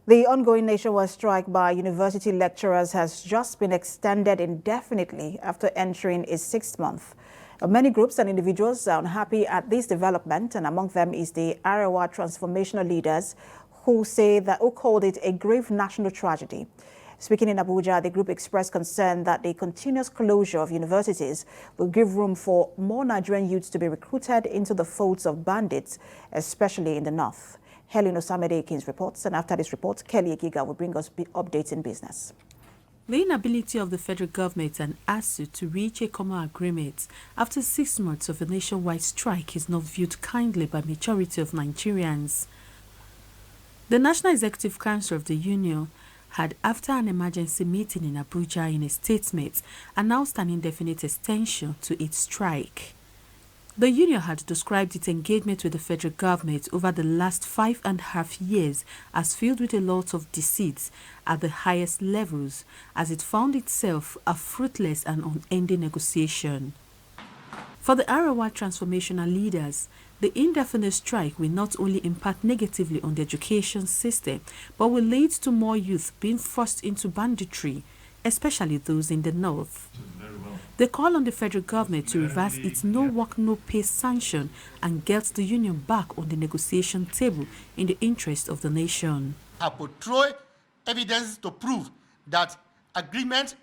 The ongoing nationwide strike by university lecturers has just been extended indefinitely after entering its 6th month. Many groups and individuals are unhappy at this development, and among them is the Arewa transformational leaders who called it a grave national tragedy. Speaking in Abuja, the group expressed concern that the continuous closure of universities will give room for more Nigerian youths to be recruited into the folds of bandits, especially in the north. Helen Osamide reports, and after this report, Kelly Egiga will bring us updates in business. The inability of the federal government and ASUU to reach a common agreement after 6 months of a nationwide strike is not viewed kindly by majority of Nigerians. The National Executive Council of the Union had, after an emergency meeting in Abuja in a statement, announced an indefinite extension to its strike. The union had described its engagement with the federal government over the last 5.5 years as filled with a lot of deceit at the highest levels, as it found itself a fruitless and unending negotiation. For the Arewa transformational leaders, the indefinite strike will not only impact negatively on the education system, but will lead to more youth being forced into banditry, especially those in the north. They call on the federal government to reverse its no work, no pay sanction and get the union back on the negotiation table in the interest of the nation. I portray evidence to prove that agreement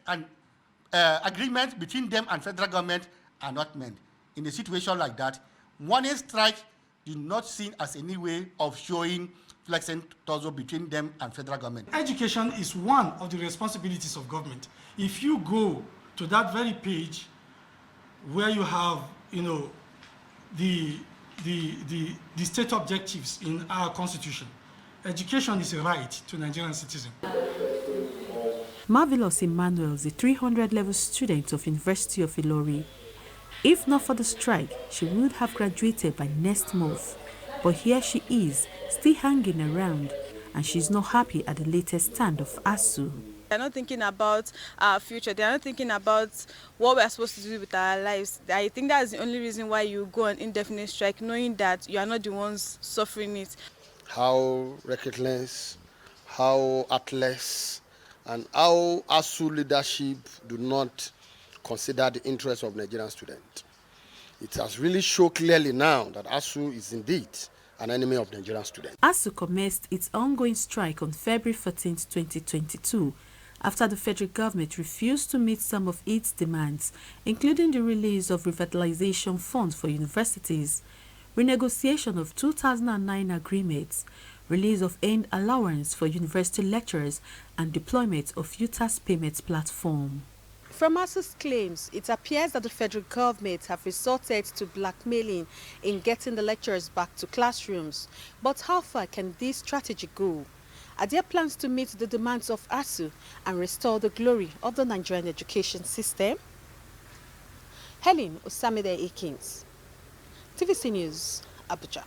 between them and federal government are not meant. In a situation like that, warning strike is not seen as any way of showing flexing torso between them and federal government. Education is one of the responsibilities of government. If you go to that very page where you have, the state objectives in our constitution, education is a right to Nigerian citizens. Marvelous Emmanuel is a 300-level student of University of Ilori. If not for the strike, she would have graduated by next month. But here she is, still hanging around, and she's not happy at the latest stand of ASUU. They're not thinking about our future. They're not thinking about what we're supposed to do with our lives. I think that's the only reason why you go on indefinite strike, knowing that you are not the ones suffering it. How reckless, how heartless, and how ASUU leadership do not consider the interests of Nigerian students. It has really shown clearly now that ASUU is indeed an enemy of Nigerian students. ASUU commenced its ongoing strike on February 14, 2022, after the federal government refused to meet some of its demands, including the release of revitalization funds for universities, renegotiation of 2009 agreements, release of earned allowance for university lecturers, and deployment of UTAS payments platform. From ASUU's claims, it appears that the federal government have resorted to blackmailing in getting the lecturers back to classrooms. But how far can this strategy go? Are there plans to meet the demands of ASUU and restore the glory of the Nigerian education system? Helen Osamide, TVC News, Abuja.